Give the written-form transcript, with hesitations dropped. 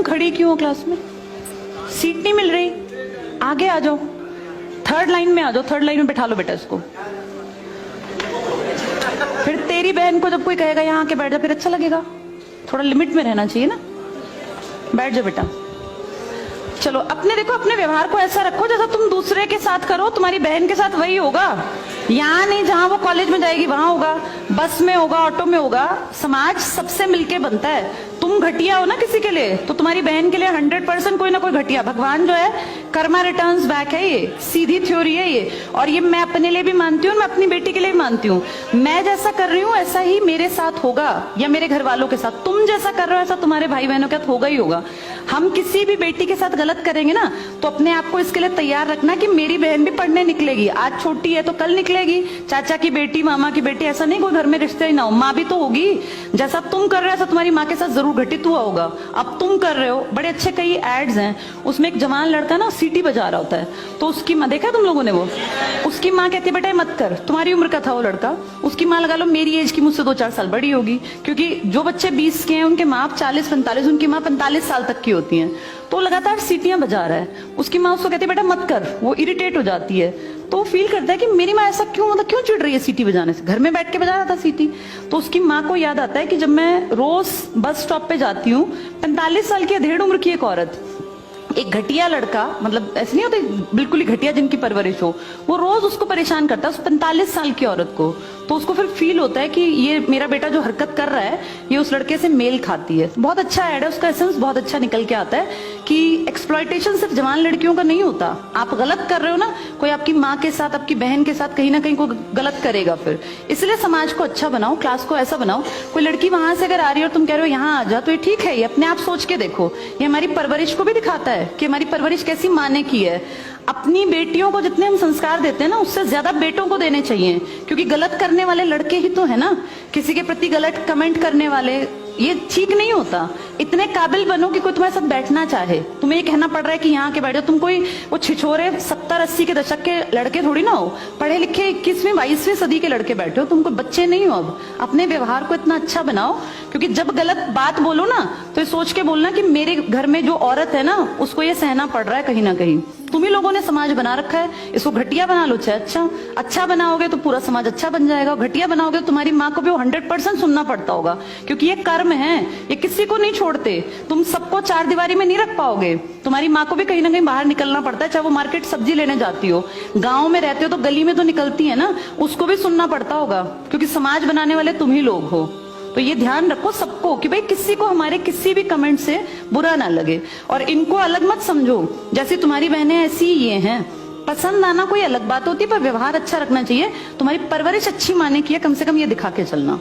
खड़ी क्यों हो क्लास में? सीट नहीं मिल रही, आगे आ जाओ, थर्ड लाइन में आ जाओ, थर्ड लाइन में बैठा लो बेटा इसको। फिर तेरी बहन को जब कोई कहेगा यहाँ आके बैठ जा, फिर अच्छा लगेगा? थोड़ा लिमिट में रहना चाहिए ना। बैठ जाओ बेटा। चलो अपने देखो, अपने व्यवहार को ऐसा रखो जैसा तुम दूसरे के साथ करो, तुम्हारी बहन के साथ वही होगा। यहाँ नहीं, जहां वो कॉलेज में जाएगी वहां होगा, बस में होगा, ऑटो में होगा। समाज सबसे मिलके बनता है। तुम घटिया हो ना किसी के लिए, तो तुम्हारी बहन के लिए 100% कोई ना कोई घटिया। भगवान जो है कर्मा रिटर्न्स बैक है, ये सीधी थ्योरी है ये। और ये मैं अपने लिए भी मानती हूँ, मैं अपनी बेटी के लिए भी मानती हूँ। मैं जैसा कर रही हूँ ऐसा ही मेरे साथ होगा, या मेरे घर वालों के साथ। तुम जैसा कर रहे हो ऐसा तुम्हारे भाई बहनों के साथ होगा ही होगा। हम किसी भी बेटी के साथ गलत करेंगे ना, तो अपने आप को इसके लिए तैयार रखना कि मेरी बहन भी पढ़ने निकलेगी। आज छोटी है तो कल निकलेगी। चाचा की बेटी, मामा की बेटी, ऐसा नहीं कोई घर में रिश्ते ही ना हो, माँ भी तो होगी। जैसा तुम कर रहे हो ऐसा तुम्हारी माँ के साथ जरूर घटित हुआ होगा। अब तुम कर रहे हो, बड़े अच्छे कई एड्स हैं, उसमें एक जवान लड़का ना सीटी बजा रहा होता है, तो उसकी माँ, देखा तुम लोगों ने वो, उसकी माँ कहती है बेटा मत कर। तुम्हारी उम्र का था वो लड़का, उसकी माँ लगा लो मेरी एज की, मुझसे 2-4 साल बड़ी होगी, क्योंकि जो बच्चे 20 के हैं उनके माँ 40-45, उनकी माँ 45 साल तक की होती है। तो लगातार सीटियां बजा रहा है, उसकी माँ उसको कहती है बेटा मत कर, वो इरिटेट हो जाती है। तो फील करता है कि मेरी माँ ऐसा क्यों, मतलब क्यों चिढ़ रही है सीटी बजाने से, घर में बैठ के बजा रहा था सीटी। तो उसकी माँ को याद आता है कि जब मैं रोज बस स्टॉप पे जाती हूँ, 45 साल की अधेड़ उम्र की एक औरत, एक घटिया लड़का, मतलब ऐसे नहीं होते बिल्कुल ही घटिया जिनकी परवरिश हो, वो रोज उसको परेशान करता है, उस 45 साल की औरत को। तो उसको फिर फील होता है कि ये मेरा बेटा जो हरकत कर रहा है ये उस लड़के से मेल खाती है। बहुत अच्छा ऐड है, उसका एसेंस बहुत अच्छा निकल के आता है कि एक्सप्लॉयटेशन सिर्फ जवान लड़कियों का नहीं होता। आप गलत कर रहे हो ना, कोई आपकी माँ के साथ, आपकी बहन के साथ कहीं ना कहीं कोई गलत करेगा फिर। इसलिए समाज को अच्छा बनाओ, क्लास को ऐसा बनाओ, कोई लड़की वहां से अगर आ रही है और तुम कह रहे हो यहाँ आ जा, तो ये ठीक है। ये अपने आप सोच के देखो, ये हमारी परवरिश को भी दिखाता है कि हमारी परवरिश कैसी माँ ने की है। अपनी बेटियों को जितने हम संस्कार देते हैं ना, उससे ज्यादा बेटों को देने चाहिए, क्योंकि गलत करने वाले लड़के ही तो है ना, किसी के प्रति गलत कमेंट करने वाले। ये ठीक नहीं होता। इतने काबिल बनो कि कोई तुम्हारे साथ बैठना चाहे। तुम्हें ये कहना पड़ रहा है कि यहाँ के बैठो, तुम कोई वो छिछोरे 70-80 के दशक के लड़के थोड़ी ना हो, पढ़े लिखे 21वीं-22वीं सदी के लड़के बैठे हो, तुम कोई बच्चे नहीं हो। अब अपने व्यवहार को इतना अच्छा बनाओ, क्योंकि जब गलत बात बोलो ना तो ये सोच के बोलना कि मेरे घर में जो औरत है ना उसको ये सहना पड़ रहा है कहीं ना कहीं। तुम ही लोगों ने समाज बना रखा है, इसको घटिया बना लो चाहे अच्छा बनाओगे तो पूरा समाज अच्छा बन जाएगा। घटिया बनाओगे तो तुम्हारी माँ को भी 100% सुनना पड़ता होगा, क्योंकि ये कर्म है, ये किसी को नहीं छोड़ते। तुम सबको चार दीवारी में नहीं रख पाओगे, तुम्हारी माँ को भी कहीं ना कहीं बाहर निकलना पड़ता है। चाहे वो मार्केट सब्जी लेने जाती हो, गाँव में रहते हो तो गली में तो निकलती है ना, उसको भी सुनना पड़ता होगा, क्योंकि समाज बनाने वाले तुम ही लोग हो। तो ये ध्यान रखो सबको कि भाई किसी को हमारे किसी भी कमेंट से बुरा ना लगे, और इनको अलग मत समझो। जैसे तुम्हारी बहनें ऐसी ये हैं, पसंद आना कोई अलग बात होती है, पर व्यवहार अच्छा रखना चाहिए। तुम्हारी परवरिश अच्छी माने की है, कम से कम ये दिखा के चलना।